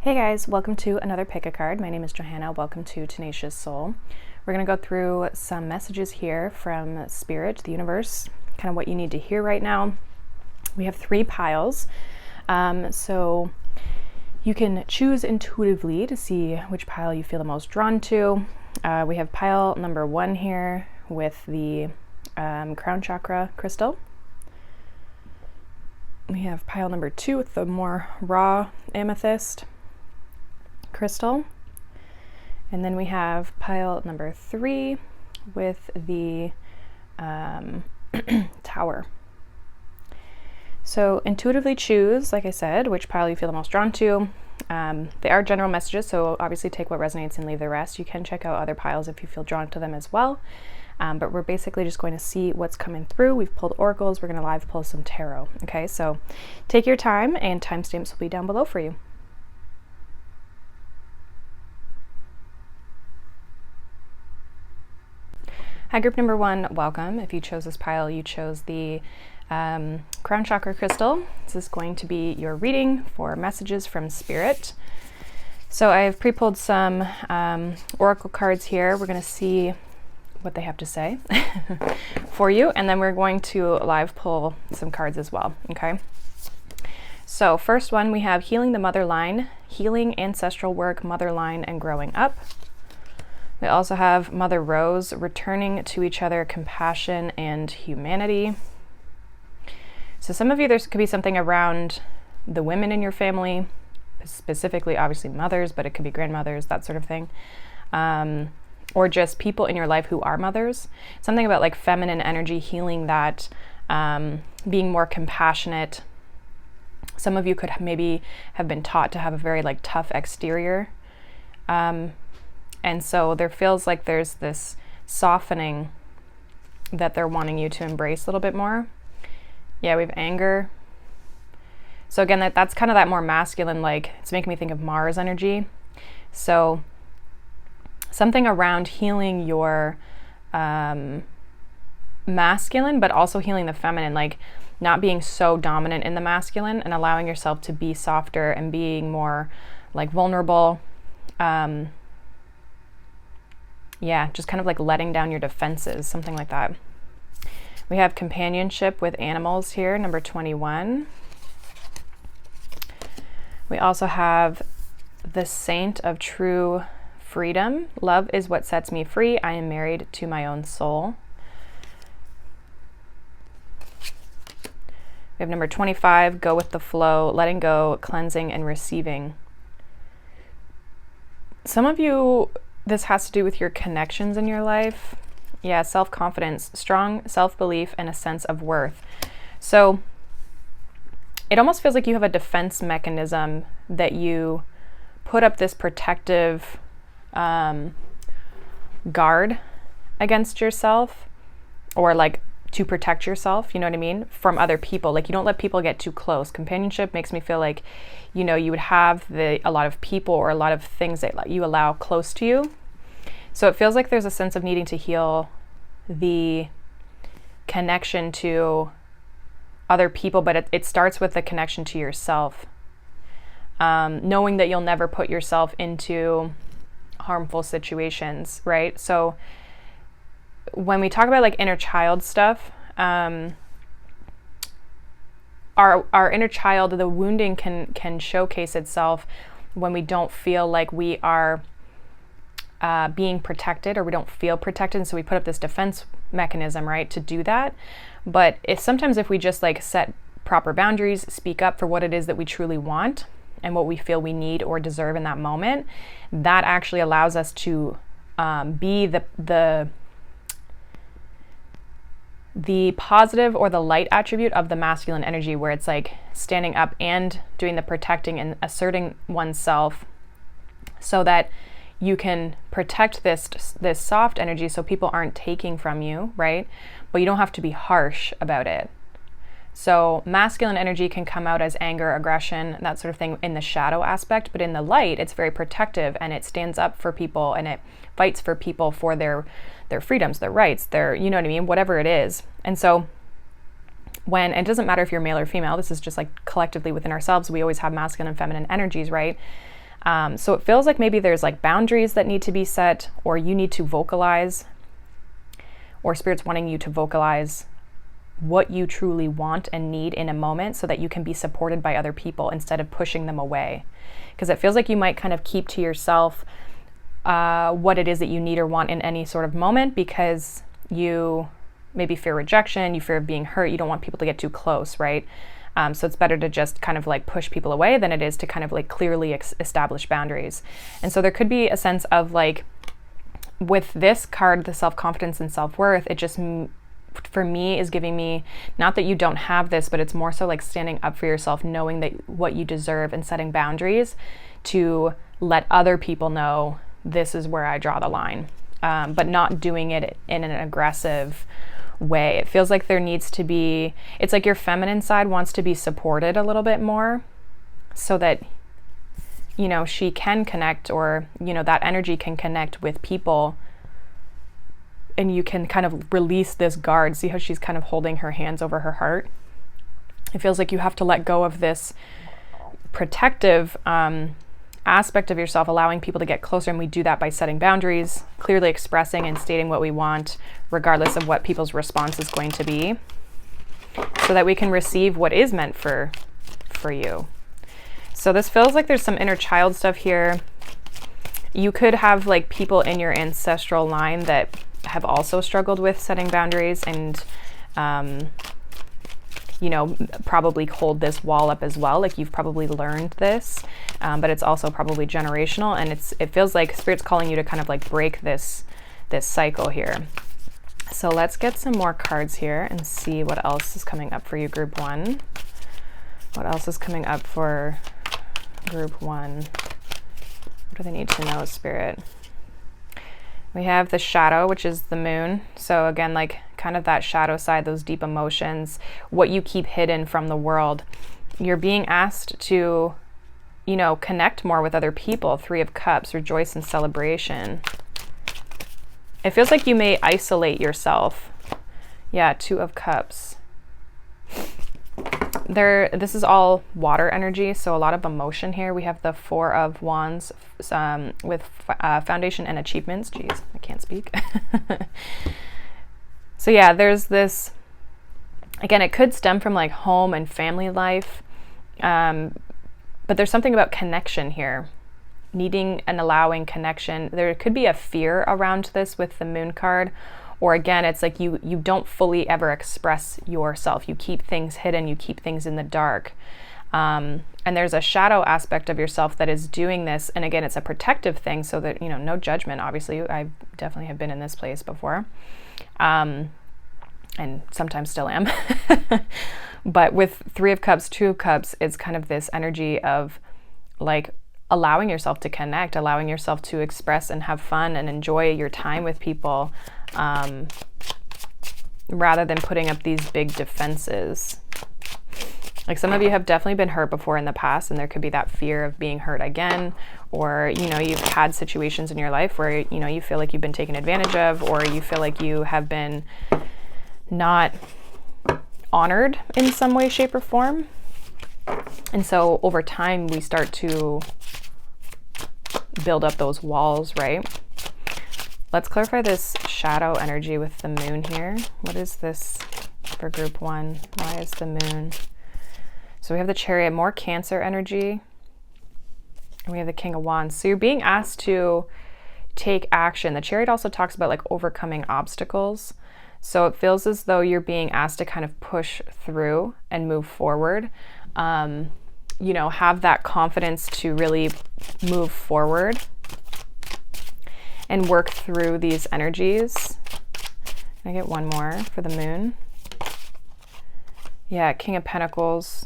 Hey guys, welcome to another pick a card. My name is Johanna. Welcome to Tenacious Soul. We're going to go through some messages here from Spirit, the universe, kind of what you need to hear right now. We have 3 piles, so you can choose intuitively to see which pile you feel the most drawn to. We have pile number 1 here with the crown chakra crystal. We have pile number 2 with the more raw amethyst crystal, and then we have pile number 3 with the tower. So intuitively choose, like I said, which pile you feel the most drawn to. They are general messages, so obviously take what resonates and leave the rest. You can check out other piles if you feel drawn to them as well, but we're basically just going to see what's coming through. We've pulled oracles, we're going to live pull some tarot. Okay, so take your time, and timestamps will be down below for you. Hi, group number 1, welcome. If you chose this pile, you chose the crown chakra crystal. This is going to be your reading for messages from Spirit. So I've pre-pulled some oracle cards here. We're going to see what they have to say for you, and then we're going to live pull some cards as well, okay? So first one, we have healing the mother line, healing ancestral work, mother line, and growing up. We also have Mother Rose, returning to each other, compassion and humanity. So some of you, there could be something around the women in your family, specifically obviously mothers, but it could be grandmothers, that sort of thing. Or just people in your life who are mothers. Something about like feminine energy, healing that, being more compassionate. Some of you could maybe have been taught to have a very like tough exterior. And so there feels like there's this softening that they're wanting you to embrace a little bit more. Yeah, we have anger. So again, that's kind of that more masculine, like it's making me think of Mars energy. So something around healing your masculine, but also healing the feminine, like not being so dominant in the masculine and allowing yourself to be softer and being more like vulnerable. Yeah, just kind of like letting down your defenses, something like that. We have companionship with animals here, number 21. We also have the saint of true freedom. Love is what sets me free. I am married to my own soul. We have number 25, go with the flow, letting go, cleansing, and receiving. Some of you, this has to do with your connections in your life. Yeah, self-confidence, strong self-belief, and a sense of worth. So it almost feels like you have a defense mechanism that you put up this protective guard against yourself, or like to protect yourself, you know what I mean, from other people. Like you don't let people get too close. Companionship makes me feel like, you know, you would have a lot of people or a lot of things that you allow close to you. So it feels like there's a sense of needing to heal the connection to other people, but it starts with the connection to yourself. Knowing that you'll never put yourself into harmful situations, right? So when we talk about like inner child stuff, our inner child, the wounding can showcase itself when we don't feel like we are being protected, or we don't feel protected, and so we put up this defense mechanism, right, to do that. But sometimes if we just like set proper boundaries, speak up for what it is that we truly want and what we feel we need or deserve in that moment, that actually allows us to be the positive or the light attribute of the masculine energy, where it's like standing up and doing the protecting and asserting oneself, so that you can protect this soft energy so people aren't taking from you, right? But you don't have to be harsh about it. So masculine energy can come out as anger, aggression, that sort of thing in the shadow aspect, but in the light, it's very protective, and it stands up for people, and it fights for people for their freedoms, their rights, you know what I mean, whatever it is. And so when, it doesn't matter if you're male or female, this is just like collectively within ourselves, we always have masculine and feminine energies, right? So it feels like maybe there's like boundaries that need to be set, or you need to vocalize, or Spirit's wanting you to vocalize what you truly want and need in a moment so that you can be supported by other people instead of pushing them away. Because it feels like you might kind of keep to yourself what it is that you need or want in any sort of moment, because you maybe fear rejection, you fear being hurt, you don't want people to get too close, right? So it's better to just kind of like push people away than it is to kind of like clearly establish boundaries. And so there could be a sense of like, with this card, the self-confidence and self-worth, it just, for me, is giving me, not that you don't have this, but it's more so like standing up for yourself, knowing that what you deserve, and setting boundaries to let other people know this is where I draw the line, but not doing it in an aggressive way. It feels like there needs to be, it's like your feminine side wants to be supported a little bit more so that, you know, she can connect, or, you know, that energy can connect with people, and you can kind of release this guard. See how she's kind of holding her hands over her heart? It feels like you have to let go of this protective aspect of yourself, allowing people to get closer, and we do that by setting boundaries, clearly expressing and stating what we want, regardless of what people's response is going to be, so that we can receive what is meant for you. So this feels like there's some inner child stuff here. You could have like people in your ancestral line that have also struggled with setting boundaries, and you know, probably hold this wall up as well. Like you've probably learned this, but it's also probably generational, and it feels like Spirit's calling you to kind of like break this cycle here. So let's get some more cards here and see what else is coming up for you, group 1. What else is coming up for group 1? What do they need to know, Spirit? We have the shadow, which is the moon. So again, like kind of that shadow side, those deep emotions, what you keep hidden from the world. You're being asked to, you know, connect more with other people. 3 of Cups, rejoice in celebration. It feels like you may isolate yourself. Yeah, 2 of Cups. This is all water energy, so a lot of emotion here. We have the 4 of Wands with foundation and achievements. Jeez, I can't speak. So yeah, there's this, again, it could stem from like home and family life, but there's something about connection here, needing and allowing connection. There could be a fear around this with the moon card. Or again, it's like you don't fully ever express yourself. You keep things hidden, you keep things in the dark. And there's a shadow aspect of yourself that is doing this. And again, it's a protective thing, so that, you know, no judgment, obviously. I definitely have been in this place before. And sometimes still am. But with 3 of Cups, 2 of Cups, it's kind of this energy of like allowing yourself to connect, allowing yourself to express and have fun and enjoy your time with people, rather than putting up these big defenses. Like some of you have definitely been hurt before in the past, and there could be that fear of being hurt again, or, you know, you've had situations in your life where, you know, you feel like you've been taken advantage of, or you feel like you have been not honored in some way, shape, or form. And so over time, we start to build up those walls, right? Let's clarify this shadow energy with the moon here. What is this for group 1? Why is the moon? So we have the Chariot, more Cancer energy. And we have the King of Wands. So you're being asked to take action. The Chariot also talks about like overcoming obstacles. So it feels as though you're being asked to kind of push through and move forward. You know, have that confidence to really move forward and work through these energies. Can I get one more for the moon? Yeah, King of Pentacles.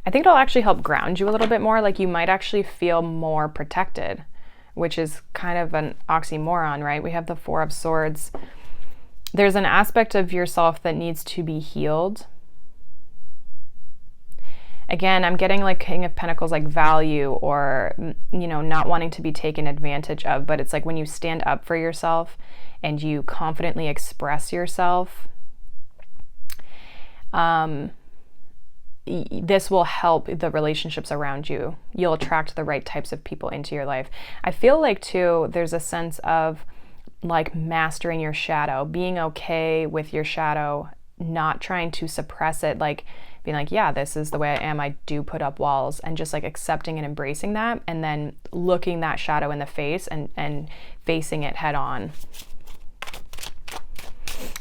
I think it'll actually help ground you a little bit more. Like you might actually feel more protected, which is kind of an oxymoron, right? We have the 4 of Swords. There's an aspect of yourself that needs to be healed. Again, I'm getting like King of Pentacles, like value, or, you know, not wanting to be taken advantage of, but it's like when you stand up for yourself and you confidently express yourself, this will help the relationships around you. You'll attract the right types of people into your life. I feel like too, there's a sense of like mastering your shadow, being okay with your shadow, not trying to suppress it, like being like, yeah, this is the way I am. I do put up walls, and just like accepting and embracing that, and then looking that shadow in the face and facing it head on.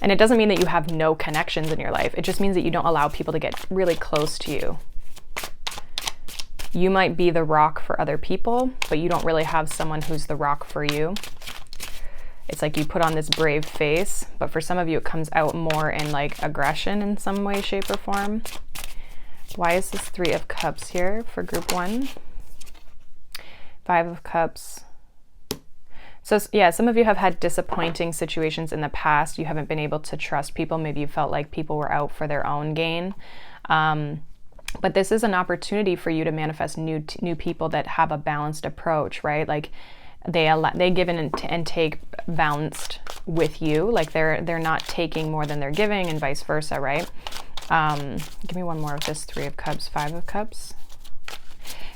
And it doesn't mean that you have no connections in your life. It just means that you don't allow people to get really close to you. You might be the rock for other people, but you don't really have someone who's the rock for you. It's like you put on this brave face, but for some of you it comes out more in like aggression in some way, shape, or form. Why is this 3 of Cups here for group 1? 5 of Cups. So yeah, some of you have had disappointing situations in the past. You haven't been able to trust people. Maybe you felt like people were out for their own gain. But this is an opportunity for you to manifest new people that have a balanced approach, right? Like they give in and take balanced with you. Like they're not taking more than they're giving, and vice versa, right? Give me one more of this 3 of Cups, 5 of Cups.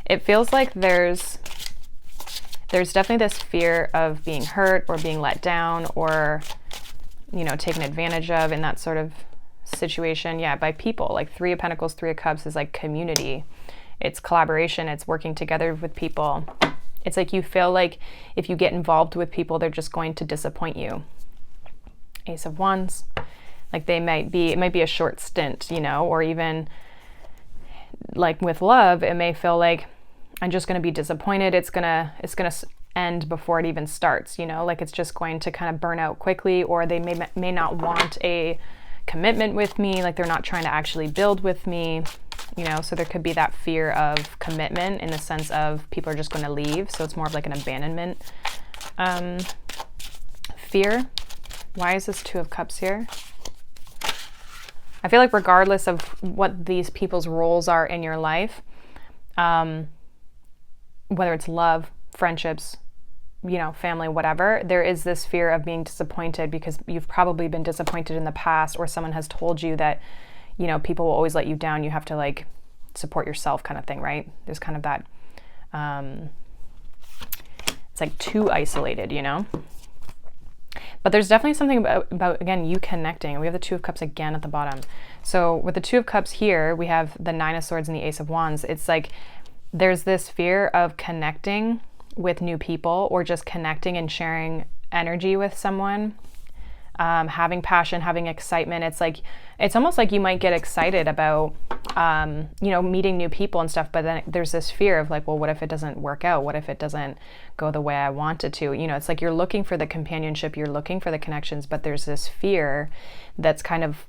It feels like there's definitely this fear of being hurt or being let down or, you know, taken advantage of in that sort of situation. Yeah, by people. Like 3 of Pentacles, 3 of Cups is like community. It's collaboration. It's working together with people. It's like you feel like if you get involved with people, they're just going to disappoint you. Ace of Wands. Like it might be a short stint, you know, or even like with love, it may feel like I'm just going to be disappointed. It's going to end before it even starts, you know, like it's just going to kind of burn out quickly, or they may not want a commitment with me. Like they're not trying to actually build with me, you know, so there could be that fear of commitment in the sense of people are just going to leave. So it's more of like an abandonment fear. Why is this 2 of Cups here? I feel like regardless of what these people's roles are in your life, whether it's love, friendships, you know, family, whatever, there is this fear of being disappointed because you've probably been disappointed in the past, or someone has told you that, you know, people will always let you down. You have to like support yourself kind of thing, right? There's kind of that, it's like too isolated, you know? But there's definitely something about again, you connecting. We have the 2 of Cups again at the bottom. So with the 2 of Cups here, we have the 9 of Swords and the Ace of Wands. It's like there's this fear of connecting with new people, or just connecting and sharing energy with someone, having passion, having excitement. It's like, it's almost like you might get excited about, you know, meeting new people and stuff, but then there's this fear of like, well, what if it doesn't work out? What if it doesn't go the way I want it to? You know, it's like you're looking for the companionship, you're looking for the connections, but there's this fear that's kind of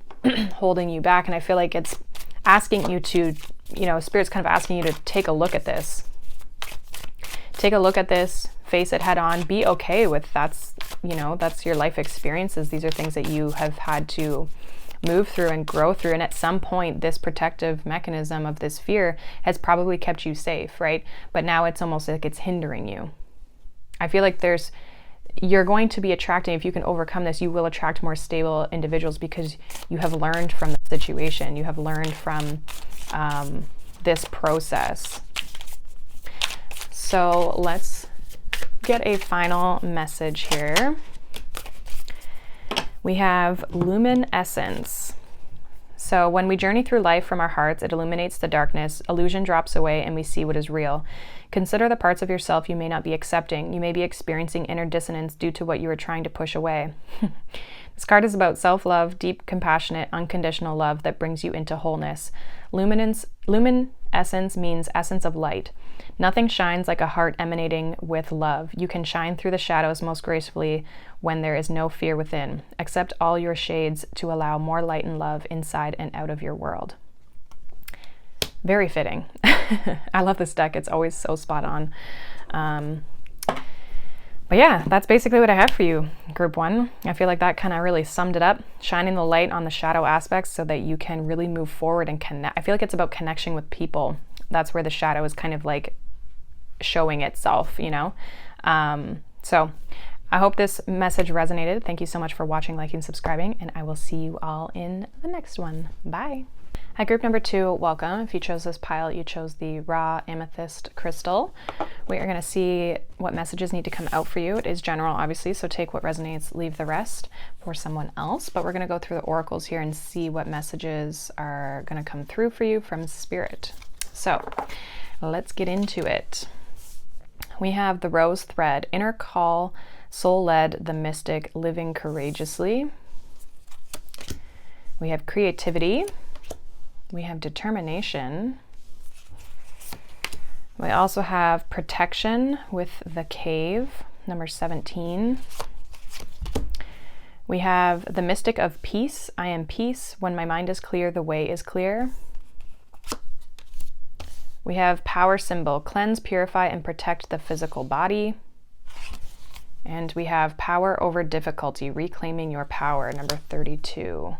holding you back. And I feel like it's asking you to, you know, Spirit's kind of asking you to take a look at this. Take a look at this, face it head on, be okay with that's, you know, that's your life experiences. These are things that you have had to move through and grow through. And at some point, this protective mechanism of this fear has probably kept you safe, right? But now it's almost like it's hindering you. I feel like you're going to be attracting, if you can overcome this, you will attract more stable individuals because you have learned from the situation. You have learned from this process. So let's get a final message here. We have luminescence. So when we journey through life from our hearts, it illuminates the darkness, illusion drops away, and we see what is real. Consider the parts of yourself you may not be accepting. You may be experiencing inner dissonance due to what you are trying to push away. This card is about self-love, deep, compassionate, unconditional love that brings you into wholeness. Luminescence means essence of light. Nothing shines like a heart emanating with love. You can shine through the shadows most gracefully when there is no fear within. Accept all your shades to allow more light and love inside and out of your world. Very fitting. I love this deck. It's always so spot on. But yeah, that's basically what I have for you, group 1. I feel like that kind of really summed it up, shining the light on the shadow aspects so that you can really move forward and connect. I feel like it's about connection with people. That's where the shadow is kind of like showing itself, you know? So I hope this message resonated. Thank you so much for watching, liking, subscribing, and I will see you all in the next one. Bye. Hi, group number 2, welcome. If you chose this pile, you chose the raw amethyst crystal. We are going to see what messages need to come out for you. It is general, obviously, so take what resonates, leave the rest for someone else. But we're going to go through the oracles here and see what messages are going to come through for you from Spirit. So let's get into it. We have the rose thread, inner call, soul-led, the mystic, living courageously. We have creativity. We have determination. We also have protection with the cave, number 17. We have the mystic of peace. I am peace. When my mind is clear, the way is clear. We have power symbol, cleanse, purify, and protect the physical body. And we have power over difficulty, reclaiming your power, number 32.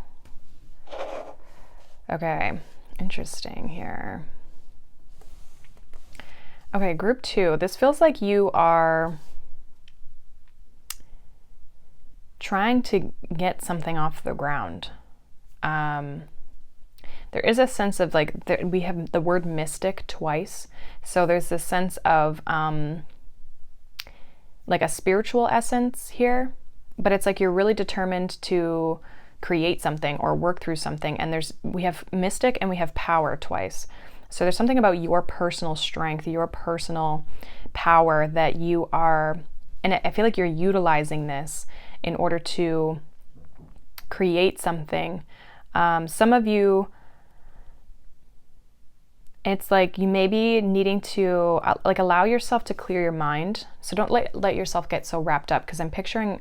Okay, interesting here. Okay, group 2. This feels like you are trying to get something off the ground. There is a sense of like, we have the word mystic twice. So there's this sense of like a spiritual essence here, but it's like you're really determined to create something or work through something. And we have mystic and we have power twice. So there's something about your personal strength, your personal power that you are, and I feel like you're utilizing this in order to create something. Some of you, it's like you may be needing to like allow yourself to clear your mind. So don't let yourself get so wrapped up, because I'm picturing,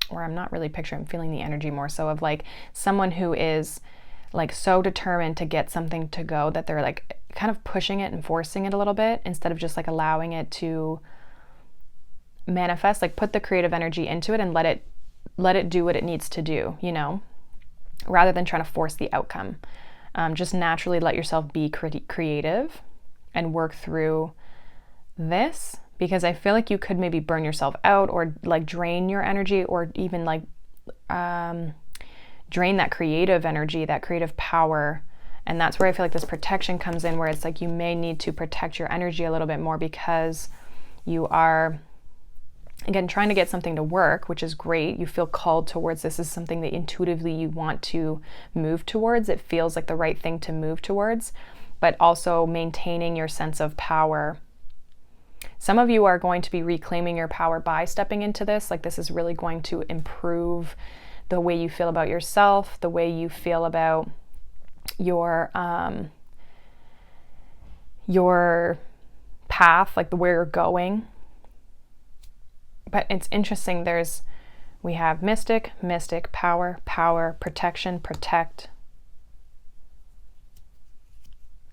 or I'm not really picturing, I'm feeling the energy more so of like someone who is like so determined to get something to go that they're like kind of pushing it and forcing it a little bit instead of just like allowing it to manifest. Like put the creative energy into it and let it do what it needs to do, you know, rather than trying to force the outcome. Just naturally let yourself be creative and work through this, because I feel like you could maybe burn yourself out or like drain your energy, or even like drain that creative energy, that creative power. And that's where I feel like this protection comes in, where it's like you may need to protect your energy a little bit more, because you are, again, trying to get something to work, which is great. You feel called towards this. This is something that intuitively you want to move towards. It feels like the right thing to move towards, but also maintaining your sense of power. Some of you are going to be reclaiming your power by stepping into this. Like this is really going to improve the way you feel about yourself, the way you feel about your path, like where you're going. But it's interesting, we have mystic, power, protection, protect,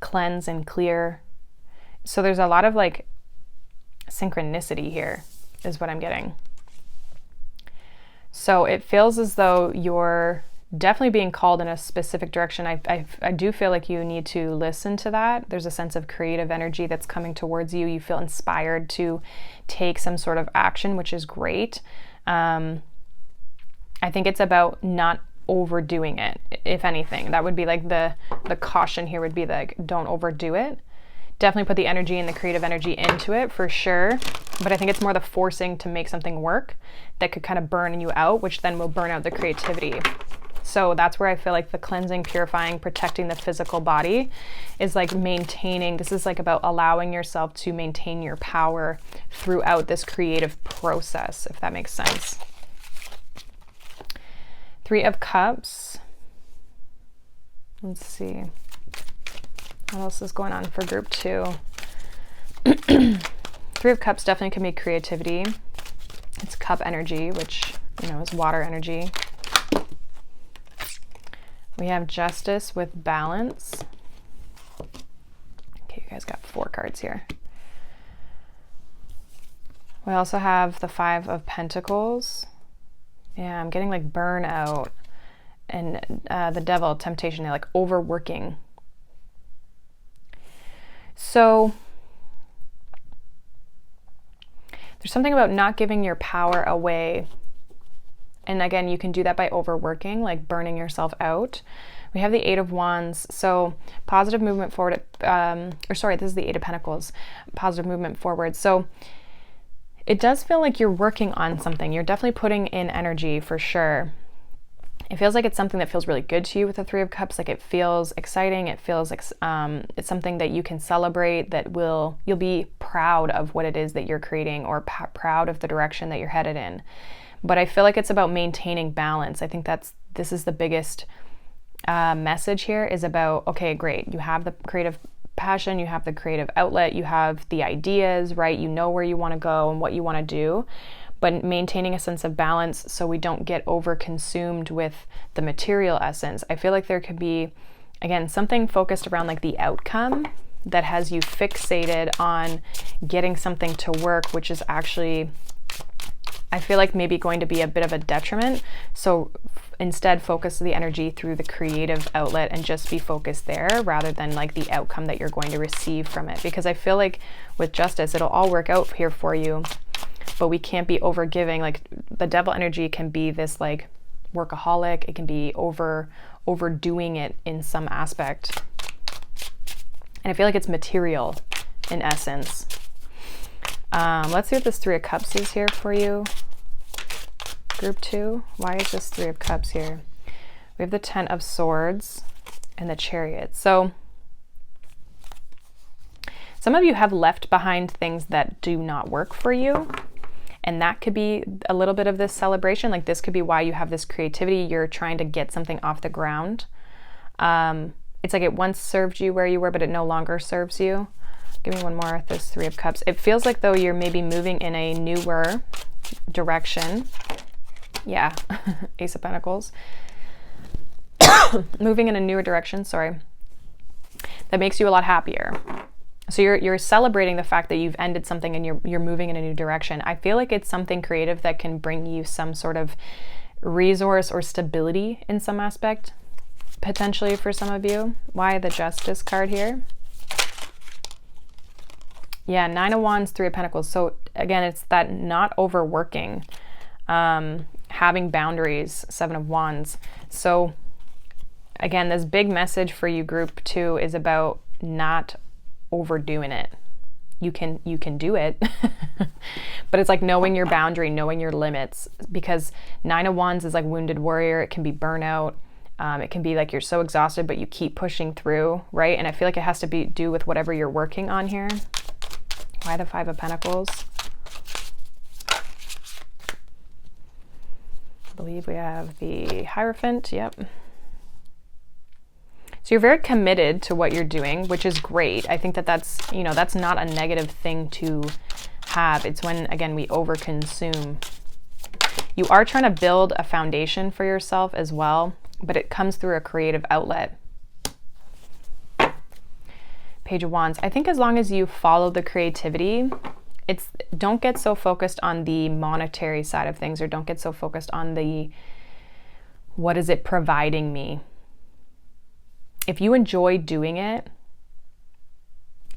cleanse and clear. So there's a lot of like synchronicity here is what I'm getting. So it feels as though you're definitely being called in a specific direction. I do feel like you need to listen to that. There's a sense of creative energy that's coming towards you. You feel inspired to take some sort of action, which is great. I think it's about not overdoing it, if anything. That would be like the caution here would be like, don't overdo it. Definitely put the energy and the creative energy into it for sure. But I think it's more the forcing to make something work that could kind of burn you out, which then will burn out the creativity. So that's where I feel like the cleansing, purifying, protecting the physical body is like maintaining. This is like about allowing yourself to maintain your power throughout this creative process, if that makes sense. 3 of Cups. Let's see. What else is going on for group 2? 3 of Cups definitely can be creativity. It's cup energy, which, you know, is water energy. We have Justice with balance. Okay, you guys got 4 cards here. We also have the 5 of Pentacles. Yeah, I'm getting like burnout. And the Devil, temptation, like overworking. So there's something about not giving your power away. And again, you can do that by overworking, like burning yourself out. We have the Eight of Wands, so positive movement forward, this is the Eight of Pentacles, positive movement forward. So it does feel like you're working on something. You're definitely putting in energy for sure. It feels like it's something that feels really good to you with the Three of Cups. Like it feels exciting. It feels it's something that you can celebrate, that you'll be proud of what it is that you're creating, or proud of the direction that you're headed in. But I feel like it's about maintaining balance. I think this is the biggest message here, is about, okay, great. You have the creative passion, you have the creative outlet, you have the ideas, right? You know where you want to go and what you want to do, but maintaining a sense of balance so we don't get over consumed with the material essence. I feel like there could be, again, something focused around like the outcome that has you fixated on getting something to work, which is actually, I feel like maybe going to be a bit of a detriment. So instead focus the energy through the creative outlet and just be focused there, rather than like the outcome that you're going to receive from it. Because I feel like with Justice, it'll all work out here for you, but we can't be over giving. Like the Devil energy can be this like workaholic. It can be overdoing it in some aspect. And I feel like it's material in essence. Let's see what this Three of Cups is here for you. Group 2. Why is this Three of Cups here? We have the Ten of Swords and the Chariot. So some of you have left behind things that do not work for you. And that could be a little bit of this celebration. Like this could be why you have this creativity. You're trying to get something off the ground. It's like it once served you where you were, but it no longer serves you. Give me one more at this Three of Cups. It feels like though you're maybe moving in a newer direction. Yeah, Ace of Pentacles. Moving in a newer direction, sorry. That makes you a lot happier. So you're celebrating the fact that you've ended something and you're moving in a new direction. I feel like it's something creative that can bring you some sort of resource or stability in some aspect, potentially for some of you. Why the Justice card here? Yeah, Nine of Wands, Three of Pentacles. So again, it's that not overworking, having boundaries, Seven of Wands. So again, this big message for you, Group 2, is about not overdoing it. You can do it, but it's like knowing your boundary, knowing your limits, because Nine of Wands is like wounded warrior. It can be burnout. It can be like you're so exhausted, but you keep pushing through, right? And I feel like it has to do with whatever you're working on here. Why the Five of Pentacles? I believe we have the Hierophant. Yep. So you're very committed to what you're doing, which is great. I think that's, that's not a negative thing to have. It's when, again, we overconsume. You are trying to build a foundation for yourself as well, but it comes through a creative outlet. Page of Wands. I think as long as you follow the creativity, don't get so focused on the monetary side of things, or don't get so focused on the, what is it providing me? If you enjoy doing it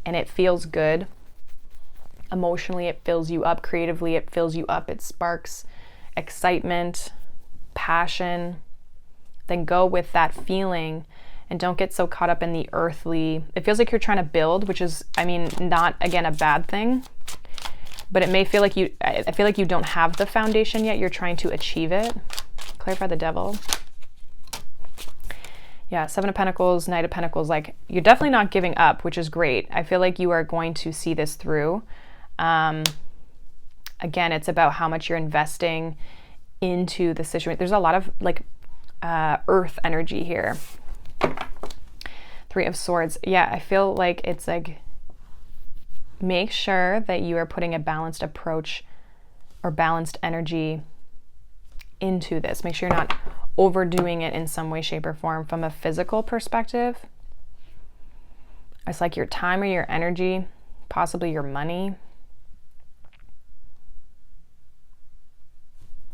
and it feels good, emotionally it fills you up, creatively it fills you up, it sparks excitement, passion, then go with that feeling. And don't get so caught up in the earthly. It feels like you're trying to build, which is, not, again, a bad thing. But it may feel like I feel like you don't have the foundation yet. You're trying to achieve it. Clarify the Devil. Yeah, Seven of Pentacles, Knight of Pentacles. Like, you're definitely not giving up, which is great. I feel like you are going to see this through. Again, it's about how much you're investing into the situation. There's a lot of like earth energy here. Three of Swords. Yeah, I feel like it's like, make sure that you are putting a balanced approach or balanced energy into this. Make sure you're not overdoing it in some way, shape, or form. From a physical perspective, it's like your time or your energy, possibly your money.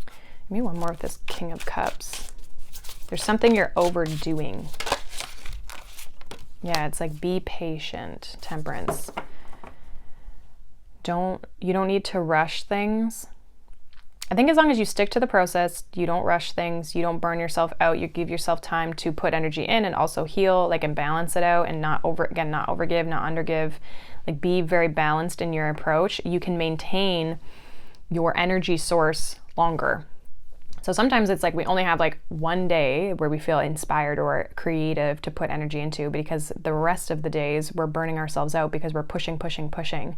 Give me one more with this King of Cups. There's something you're overdoing. Yeah, it's like be patient, Temperance. You don't need to rush things. I think as long as you stick to the process, you don't rush things, you don't burn yourself out, you give yourself time to put energy in and also heal, like, and balance it out, and not overgive, not undergive, like, be very balanced in your approach, you can maintain your energy source longer. So sometimes it's like we only have like one day where we feel inspired or creative to put energy into, because the rest of the days we're burning ourselves out because we're pushing. Because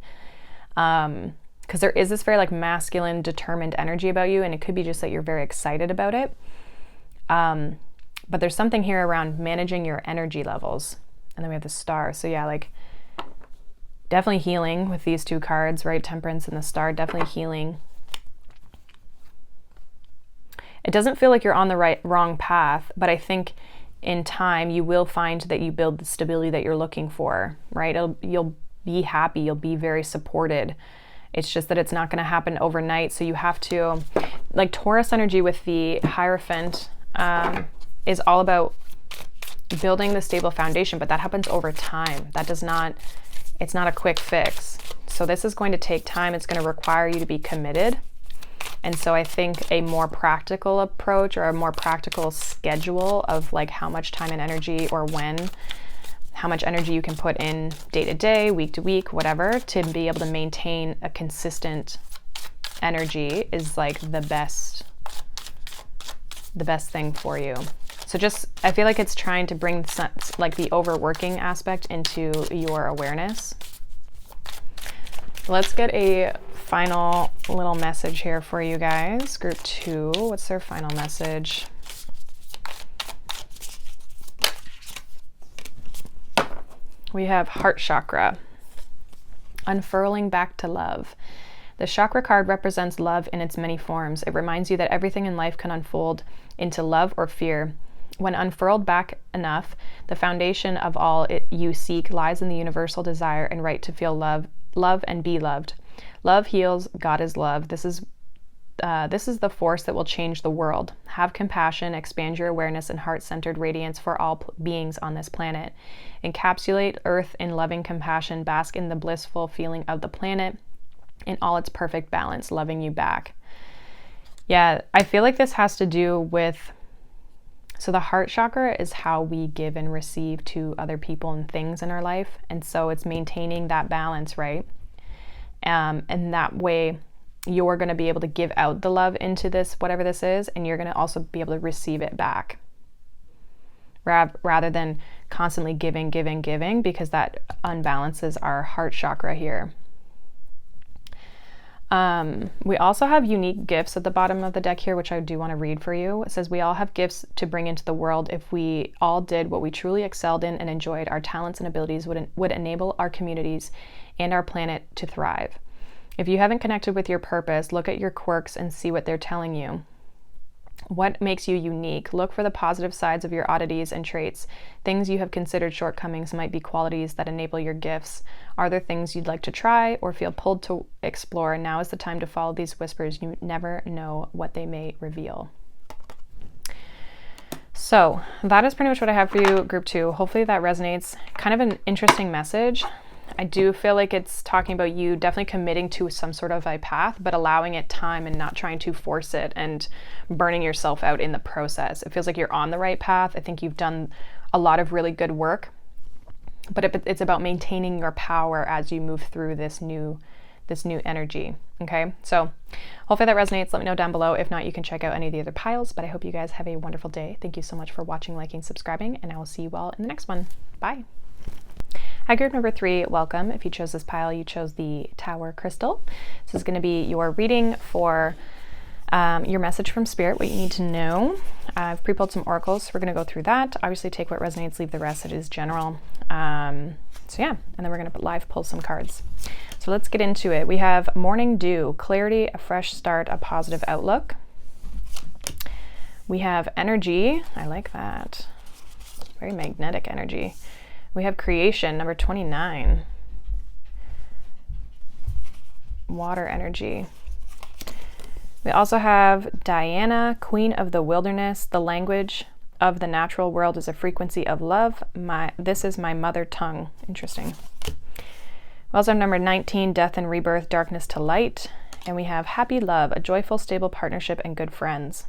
there is this very like masculine, determined energy about you, and it could be just that you're very excited about it. But there's something here around managing your energy levels. And then we have the Star. So yeah, like definitely healing with these two cards, right? Temperance and the Star, definitely healing. It doesn't feel like you're on the wrong path, but I think in time you will find that you build the stability that you're looking for, right? You'll be happy, you'll be very supported. It's just that it's not going to happen overnight. So you have to, like, Taurus energy with the Hierophant is all about building the stable foundation, but that happens over time. It's not a quick fix. So this is going to take time. It's going to require you to be committed. And so I think a more practical approach, or a more practical schedule of like how much time and energy, or how much energy you can put in day to day, week to week, whatever, to be able to maintain a consistent energy is like the best thing for you. So just, I feel like it's trying to bring like the overworking aspect into your awareness. Let's get a final little message here for you guys. Group 2, what's their final message? We have Heart Chakra, unfurling back to love. The chakra card represents love in its many forms. It reminds you that everything in life can unfold into love or fear. When unfurled back enough, the foundation of all you seek lies in the universal desire and right to feel love and be loved. Love heals. God is love. This is the force that will change the world. Have compassion, expand your awareness and heart-centered radiance for all beings on this planet. Encapsulate Earth in loving compassion. Bask in the blissful feeling of the planet in all its perfect balance, loving you back. Yeah, I feel like this has to do with, so the heart chakra is how we give and receive to other people and things in our life. And so it's maintaining that balance, right? And that way you're going to be able to give out the love into this, whatever this is, and you're going to also be able to receive it back, rather than constantly giving, because that unbalances our heart chakra here. We also have unique gifts at the bottom of the deck here, which I do want to read for you. It says, we all have gifts to bring into the world. If we all did what we truly excelled in and enjoyed, our talents and abilities would enable our communities and our planet to thrive. If you haven't connected with your purpose, look at your quirks and see what they're telling you. What makes you unique? Look for the positive sides of your oddities and traits. Things you have considered shortcomings might be qualities that enable your gifts. Are there things you'd like to try or feel pulled to explore? Now is the time to follow these whispers. You never know what they may reveal. So that is pretty much what I have for you, group 2. Hopefully that resonates. Kind of an interesting message. I do feel like it's talking about you definitely committing to some sort of a path, but allowing it time and not trying to force it and burning yourself out in the process. It feels like you're on the right path. I think you've done a lot of really good work, but it's about maintaining your power as you move through this new energy. Okay, so hopefully that resonates. Let me know down below. If not, you can check out any of the other piles, but I hope you guys have a wonderful day. Thank you so much for watching, liking, subscribing, and I will see you all in the next one. Bye. Hi, group number 3, welcome. If you chose this pile, you chose the Tower Crystal. This is going to be your reading for your message from Spirit, what you need to know. I've pre-pulled some oracles, so we're going to go through that. Obviously, take what resonates, leave the rest. It is general. So yeah, and then we're going to live pull some cards. So let's get into it. We have Morning Dew, clarity, a fresh start, a positive outlook. We have Energy. I like that. Very magnetic energy. We have Creation, number 29. Water energy. We also have Diana, Queen of the Wilderness. The language of the natural world is a frequency of love. This is my mother tongue. Interesting. We also have number 19, Death and Rebirth, Darkness to Light. And we have happy love, a joyful, stable partnership, and good friends.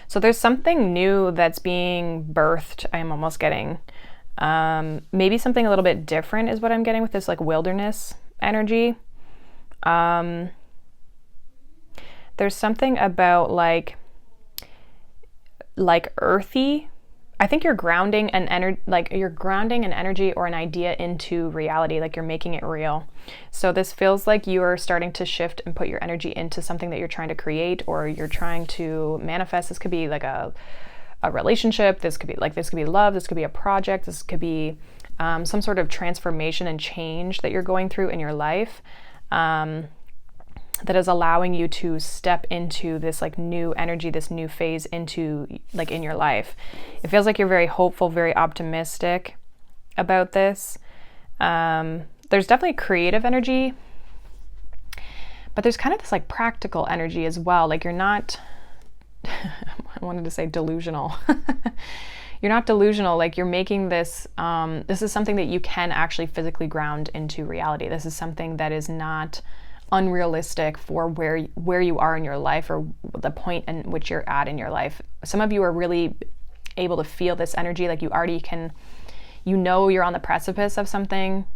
So there's something new that's being birthed, I'm almost getting. Maybe something a little bit different is what I'm getting with this like wilderness energy. There's something about like earthy. I think you're grounding an energy or an idea into reality, like you're making it real. So this feels like you are starting to shift and put your energy into something that you're trying to create or you're trying to manifest. This could be like a relationship. This could be love. This could be a project. This could be some sort of transformation and change that you're going through in your life. That is allowing you to step into this like new energy, this new phase into like in your life. It feels like you're very hopeful, very optimistic about this. There's definitely creative energy, but there's kind of this like practical energy as well. Like you're not, I wanted to say delusional. You're not delusional. Like you're making this, this is something that you can actually physically ground into reality. This is something that is not unrealistic for where you are in your life or the point in which you're at in your life. Some of you are really able to feel this energy, like you already can, you know, you're on the precipice of something.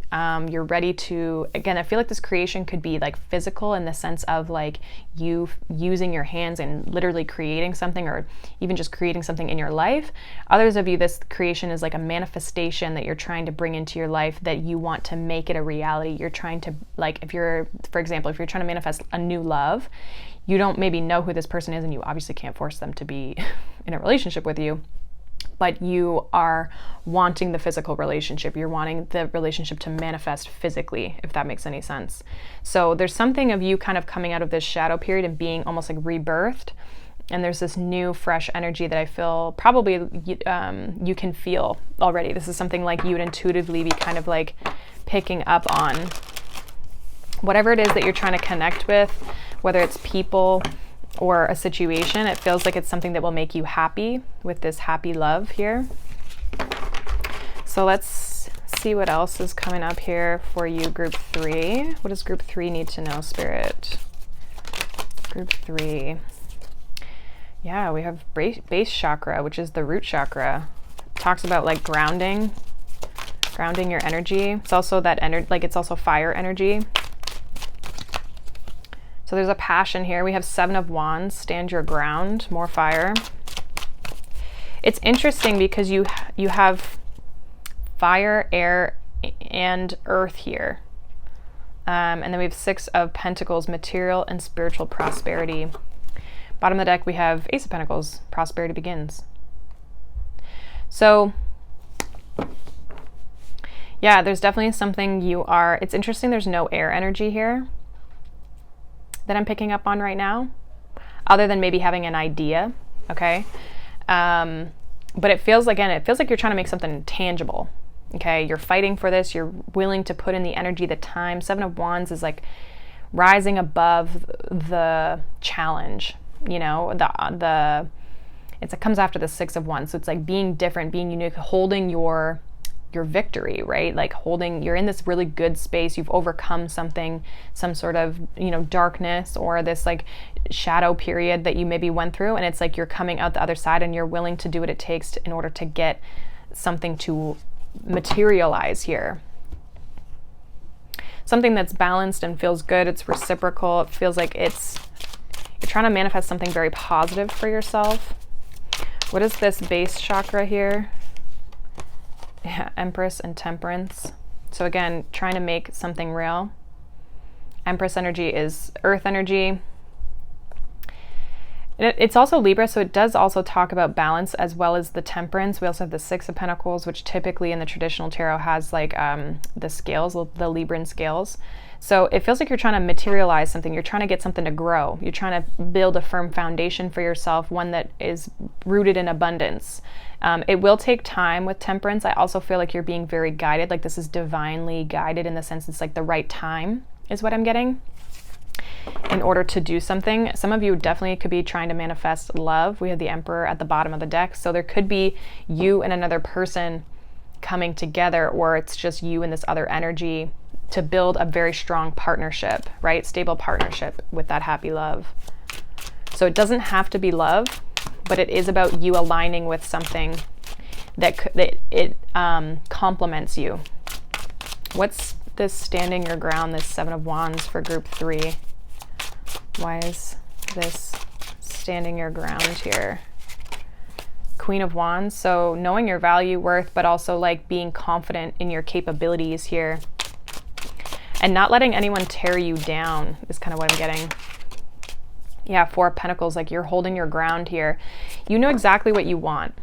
You're ready to, again, I feel like this creation could be like physical in the sense of like you using your hands and literally creating something or even just creating something in your life. Others of you, this creation is like a manifestation that you're trying to bring into your life, that you want to make it a reality. You're trying to, like, if you're, for example, if you're trying to manifest a new love, you don't maybe know who this person is and you obviously can't force them to be in a relationship with you. But you are wanting the physical relationship. You're wanting the relationship to manifest physically, if that makes any sense. So there's something of you kind of coming out of this shadow period and being almost like rebirthed. And there's this new, fresh energy that I feel probably you can feel already. This is something like you would intuitively be kind of like picking up on. Whatever it is that you're trying to connect with, whether it's people or a situation, it feels like it's something that will make you happy with this happy love here. So let's see what else is coming up here for you, group 3. What does group 3 need to know, Spirit? Group 3. Yeah, we have base chakra, which is the root chakra. It talks about like grounding your energy. It's also that energy, like it's also fire energy. So there's a passion here. We have 7 of Wands, stand your ground, more fire. It's interesting because you have fire, air, and earth here. And then we have 6 of Pentacles, material and spiritual prosperity. Bottom of the deck, we have Ace of Pentacles, prosperity begins. So yeah, there's definitely something it's interesting there's no air energy here that I'm picking up on right now, other than maybe having an idea, okay? But it feels like you're trying to make something tangible, okay? You're fighting for this, you're willing to put in the energy, the time. 7 of Wands is like rising above the challenge, you know, it comes after the 6 of Wands, so it's like being different, being unique, holding your victory, right? Like you're in this really good space. You've overcome something, some sort of, you know, darkness or this like shadow period that you maybe went through. And it's like you're coming out the other side and you're willing to do what it takes in order to get something to materialize here. Something that's balanced and feels good. It's reciprocal. It feels like you're trying to manifest something very positive for yourself. What is this base chakra here? Yeah, Empress and Temperance. So again, trying to make something real. Empress energy is earth energy. It's also Libra, so it does also talk about balance as well as the Temperance. We also have the 6 of Pentacles, which typically in the traditional tarot has like the scales, the Libran scales. So it feels like you're trying to materialize something. You're trying to get something to grow. You're trying to build a firm foundation for yourself, one that is rooted in abundance. It will take time with Temperance. I also feel like you're being very guided. Like this is divinely guided in the sense it's like the right time is what I'm getting in order to do something. Some of you definitely could be trying to manifest love. We have the Emperor at the bottom of the deck. So there could be you and another person coming together, or it's just you and this other energy to build a very strong partnership, right? Stable partnership with that happy love. So it doesn't have to be love, but it is about you aligning with something that it complements you. What's this standing your ground, this Seven of Wands for group 3? Why is this standing your ground here? Queen of Wands. So knowing your value, worth, but also like being confident in your capabilities here. And not letting anyone tear you down is kind of what I'm getting. Yeah, Four of Pentacles, like you're holding your ground here. You know exactly what you want.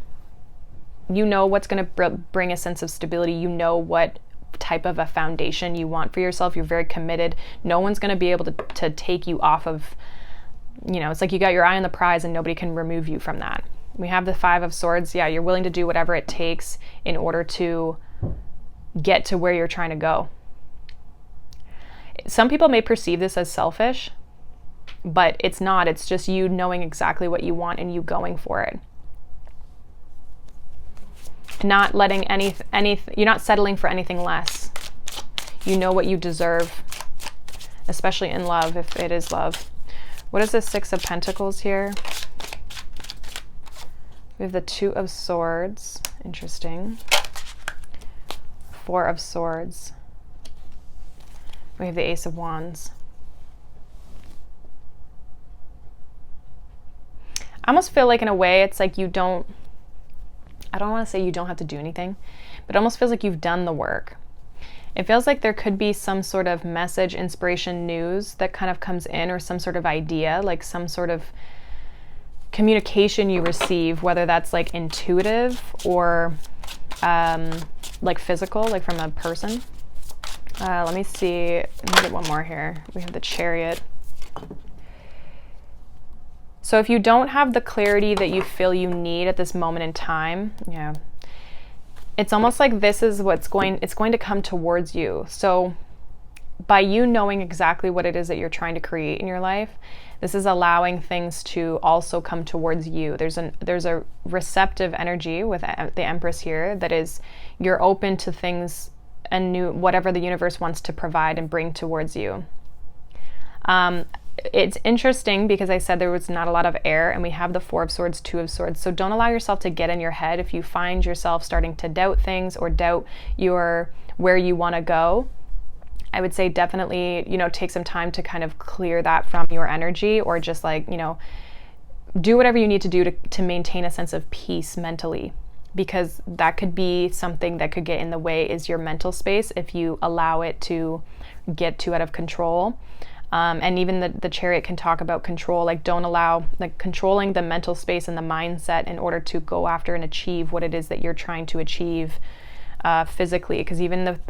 You know what's going to bring a sense of stability. You know what type of a foundation you want for yourself. You're very committed. No one's going to be able to take you off of, you know, it's like you got your eye on the prize and nobody can remove you from that. We have the Five of Swords. Yeah, you're willing to do whatever it takes in order to get to where you're trying to go. Some people may perceive this as selfish, but it's not. It's just you knowing exactly what you want and you going for it. Not letting you're not settling for anything less. You know what you deserve, especially in love, if it is love. What is the Six of Pentacles here? We have the Two of Swords. Interesting. Four of Swords. We have the Ace of Wands. I almost feel like in a way it's like I don't want to say you don't have to do anything, but it almost feels like you've done the work. It feels like there could be some sort of message, inspiration, news that kind of comes in, or some sort of idea, like some sort of communication you receive, whether that's like intuitive or like physical, like from a person. Let me see. Let me get one more here. We have the Chariot. So if you don't have the clarity that you feel you need at this moment in time, yeah, it's almost like this is it's going to come towards you. So by you knowing exactly what it is that you're trying to create in your life, this is allowing things to also come towards you. There's a receptive energy with the Empress here that is, you're open to things and whatever the universe wants to provide and bring towards you. It's interesting because I said there was not a lot of air, and we have the Four of Swords, Two of Swords. So don't allow yourself to get in your head. If you find yourself starting to doubt things or doubt where you want to go, I would say definitely, take some time to kind of clear that from your energy, or just like, do whatever you need to do to maintain a sense of peace mentally, because that could be something that could get in the way, is your mental space, if you allow it to get too out of control. And even the Chariot can talk about control, like don't allow, like controlling the mental space and the mindset in order to go after and achieve what it is that you're trying to achieve physically. Because even the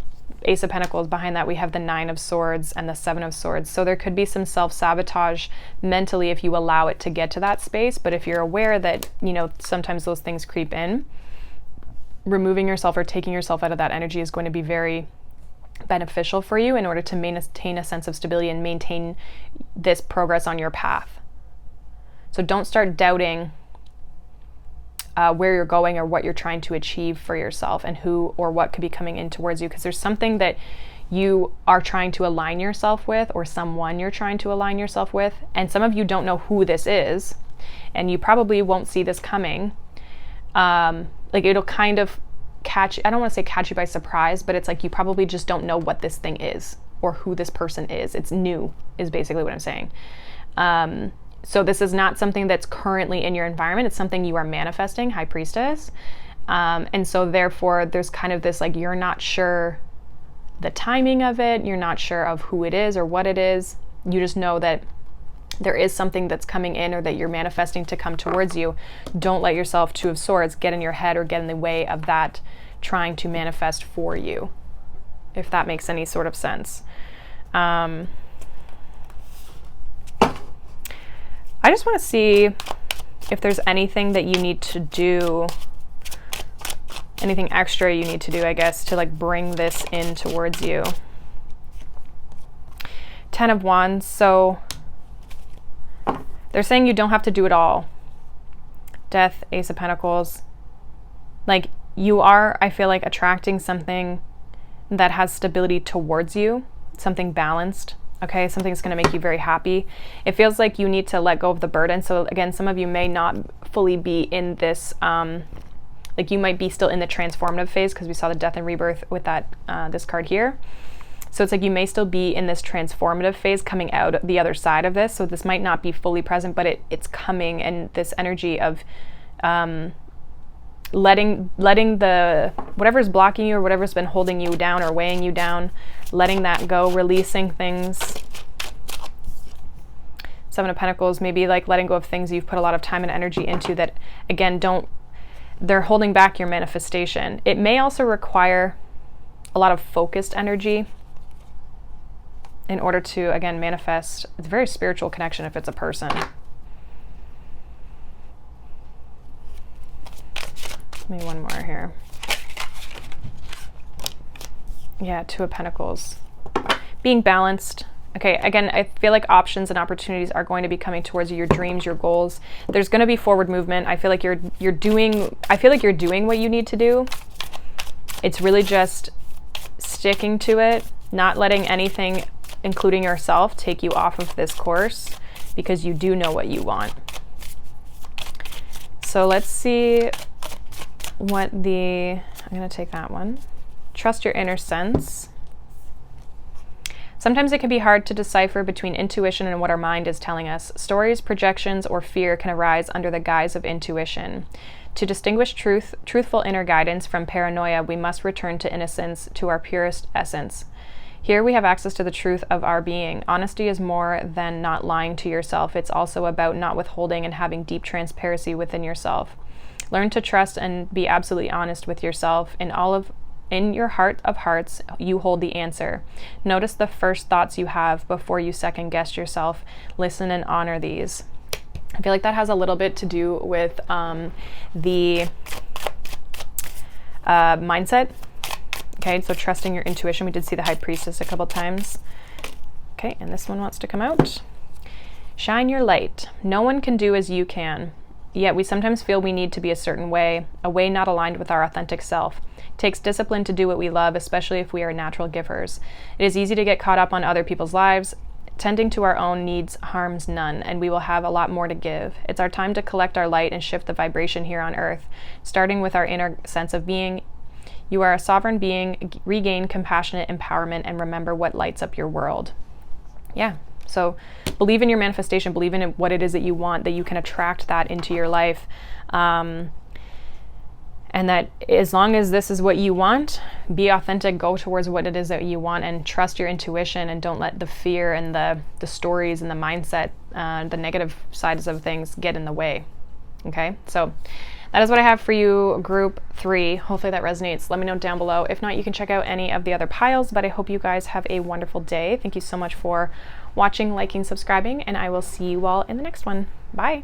Ace of Pentacles, behind that we have the Nine of Swords and the Seven of Swords. So there could be some self-sabotage mentally if you allow it to get to that space. But if you're aware that, sometimes those things creep in, removing yourself or taking yourself out of that energy is going to be very beneficial for you in order to maintain a sense of stability and maintain this progress on your path. So don't start doubting where you're going or what you're trying to achieve for yourself, and who or what could be coming in towards you, because there's something that you are trying to align yourself with, or someone you're trying to align yourself with, and some of you don't know who this is, and you probably won't see this coming. Like it'll kind of I don't want to say catch you by surprise, but it's like you probably just don't know what this thing is or who this person is. It's new, is basically what I'm saying. So this is not something that's currently in your environment. It's something you are manifesting, High Priestess. And so therefore there's kind of this, like, you're not sure the timing of it. You're not sure of who it is or what it is. You just know that there is something that's coming in, or that you're manifesting to come towards you. Don't let yourself, Two of Swords, get in your head or get in the way of that trying to manifest for you, if that makes any sort of sense. I just want to see if there's anything that you need to do, anything extra you need to do, I guess, to like bring this in towards you. Ten of Wands. So they're saying you don't have to do it all. Death, Ace of Pentacles. Like, you are, I feel like, attracting something that has stability towards you, something balanced. Okay, something that's going to make you very happy. It feels like you need to let go of the burden. So again, some of you may not fully be in this, like you might be still in the transformative phase, because we saw the death and rebirth with that this card here. So it's like you may still be in this transformative phase coming out the other side of this. So this might not be fully present, but it's coming, and this energy of letting the whatever's blocking you or whatever's been holding you down or weighing you down, letting that go, releasing things. Seven of Pentacles, maybe like letting go of things you've put a lot of time and energy into that, again, they're holding back your manifestation. It may also require a lot of focused energy in order to, again, manifest. It's a very spiritual connection if it's a person. Maybe one more here. Yeah, Two of Pentacles. Being balanced. Okay, again, I feel like options and opportunities are going to be coming towards you, your dreams, your goals. There's going to be forward movement. I feel like you're doing what you need to do. It's really just sticking to it, not letting anything, including yourself, take you off of this course, because you do know what you want. So let's see what I'm going to take that one. Trust your inner sense. Sometimes it can be hard to decipher between intuition and what our mind is telling us. Stories, projections, or fear can arise under the guise of intuition. To distinguish truthful inner guidance from paranoia, we must return to innocence, to our purest essence. Here we have access to the truth of our being. Honesty is more than not lying to yourself. It's also about not withholding and having deep transparency within yourself. Learn to trust and be absolutely honest with yourself. In your heart of hearts, you hold the answer. Notice the first thoughts you have before you second guess yourself. Listen and honor these. I feel like that has a little bit to do with the mindset. Okay, so trusting your intuition. We did see the High Priestess a couple times. Okay, and this one wants to come out. Shine your light. No one can do as you can. Yet we sometimes feel we need to be a certain way, a way not aligned with our authentic self. It takes discipline to do what we love, especially if we are natural givers. It is easy to get caught up on other people's lives. Tending to our own needs harms none, and we will have a lot more to give. It's our time to collect our light and shift the vibration here on earth, starting with our inner sense of being. You are a sovereign being. Regain compassionate empowerment and remember what lights up your world. Yeah. So believe in your manifestation, believe in what it is that you want, that you can attract that into your life. And that as long as this is what you want, be authentic, go towards what it is that you want, and trust your intuition, and don't let the fear and the stories and the mindset, the negative sides of things get in the way. Okay, so that is what I have for you, group 3. Hopefully that resonates. Let me know down below. If not, you can check out any of the other piles, but I hope you guys have a wonderful day. Thank you so much for watching, liking, subscribing, and I will see you all in the next one. Bye.